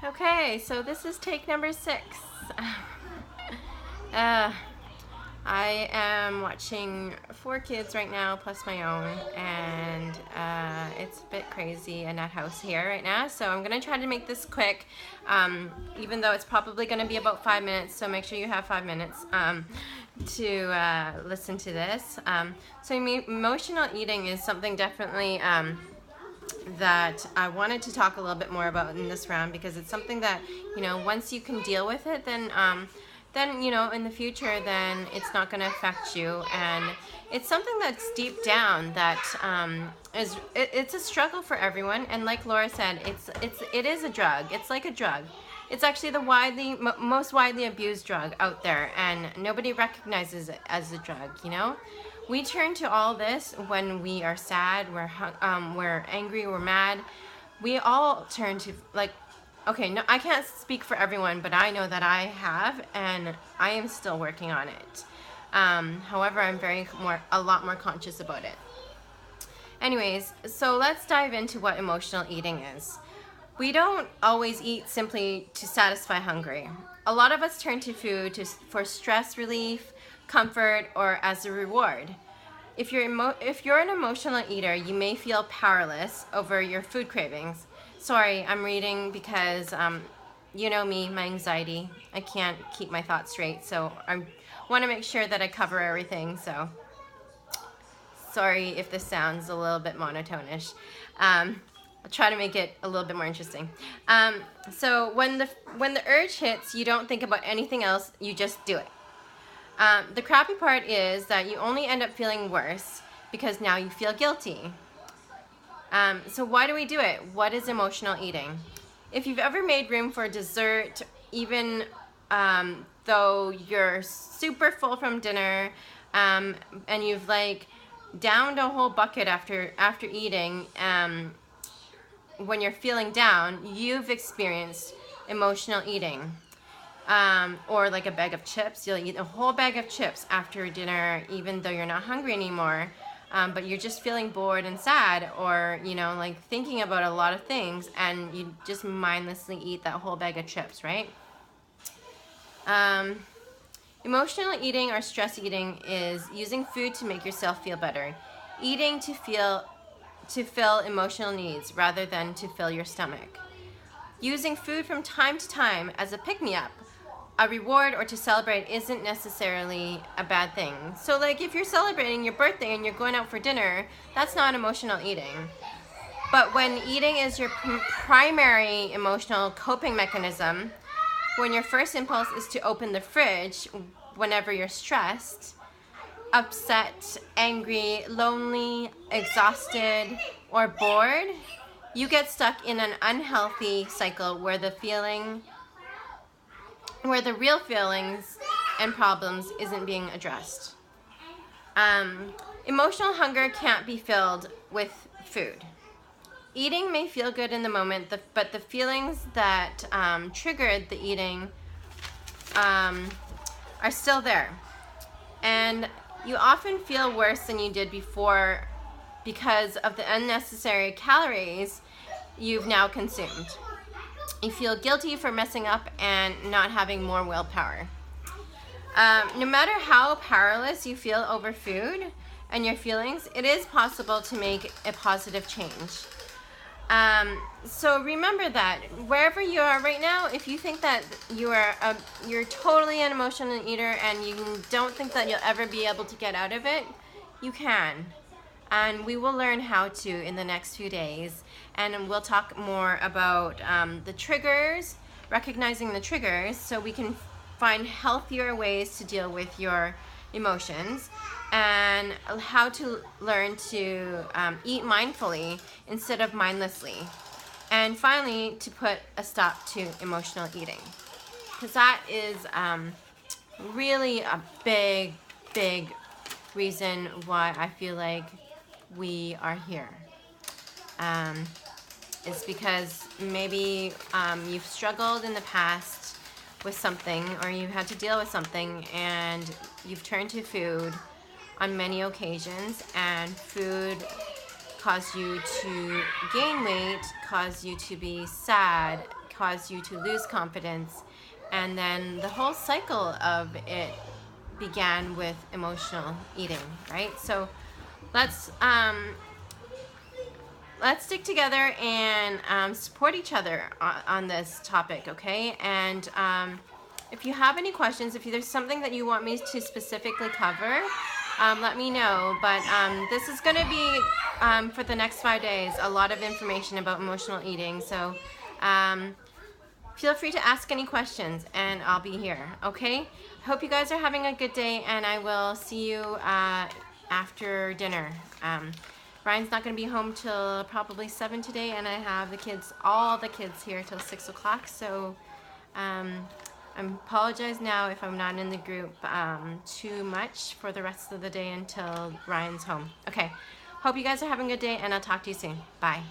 Okay, so this is take number 6. I am watching 4 kids right now plus my own, and it's a bit crazy in that house here right now, so I'm gonna try to make this quick, even though it's probably gonna be about 5 minutes, so make sure you have 5 minutes to listen to this. So emotional eating is something definitely that I wanted to talk a little bit more about in this round, because it's something that, you know, once you can deal with it, then you know, in the future, then it's not going to affect you. And it's something that's deep down that it's a struggle for everyone. And like Laura said, it is a drug. It's like a drug. It's actually the most widely abused drug out there, and nobody recognizes it as a drug, you know? We turn to all this when we are sad, we're angry, we're mad. We all turn to, like, okay, no, I can't speak for everyone, but I know that I have, and I am still working on it. However, I'm a lot more conscious about it. Anyways, so let's dive into what emotional eating is. We don't always eat simply to satisfy hunger. A lot of us turn to food for stress relief, comfort, or as a reward. If you're an emotional eater, you may feel powerless over your food cravings. Sorry, I'm reading because you know me, my anxiety. I can't keep my thoughts straight, so I want to make sure that I cover everything. So sorry if this sounds a little bit monotonish. I'll try to make it a little bit more interesting. So when the urge hits, you don't think about anything else, you just do it. The crappy part is that you only end up feeling worse because now you feel guilty. So why do we do it? What is emotional eating? If you've ever made room for dessert, even though you're super full from dinner, and you've like downed a whole bucket after eating, when you're feeling down, you've experienced emotional eating. Or like a bag of chips. You'll eat a whole bag of chips after dinner, even though you're not hungry anymore, but you're just feeling bored and sad, or, you know, like thinking about a lot of things, and you just mindlessly eat that whole bag of chips, right? Emotional eating or stress eating is using food to make yourself feel better. Eating to fill emotional needs rather than to fill your stomach. Using food from time to time as a pick-me-up, a reward, or to celebrate isn't necessarily a bad thing. So like if you're celebrating your birthday and you're going out for dinner, that's not emotional eating. But when eating is your primary emotional coping mechanism, when your first impulse is to open the fridge whenever you're stressed, upset, angry, lonely, exhausted, or bored, you get stuck in an unhealthy cycle where the real feelings and problems isn't being addressed. Emotional hunger can't be filled with food. Eating may feel good in the moment, but the feelings that triggered the eating are still there. And you often feel worse than you did before because of the unnecessary calories you've now consumed. You feel guilty for messing up and not having more willpower. No matter how powerless you feel over food and your feelings, it is possible to make a positive change. So remember that wherever you are right now, if you think that you're totally an emotional eater and you don't think that you'll ever be able to get out of it, you can. And we will learn how to in the next few days, and we'll talk more about the triggers, recognizing the triggers, so we can find healthier ways to deal with your emotions, and how to learn to eat mindfully instead of mindlessly, and finally to put a stop to emotional eating, because that is really a big reason why I feel like we are here. It's because maybe you've struggled in the past with something, or you've had to deal with something, and you've turned to food on many occasions, and food caused you to gain weight, caused you to be sad, caused you to lose confidence, and then the whole cycle of it began with emotional eating, right? So let's stick together and support each other on this topic, okay? And if you have any questions, if there's something that you want me to specifically cover, let me know. But this is going to be, for the next 5 days, a lot of information about emotional eating. So feel free to ask any questions, and I'll be here, okay? Hope you guys are having a good day, and I will see you after dinner. Ryan's not going to be home till probably 7 today, and I have the kids, all the kids here till 6 o'clock, so I apologize now if I'm not in the group too much for the rest of the day until Ryan's home. Okay, hope you guys are having a good day, and I'll talk to you soon. Bye.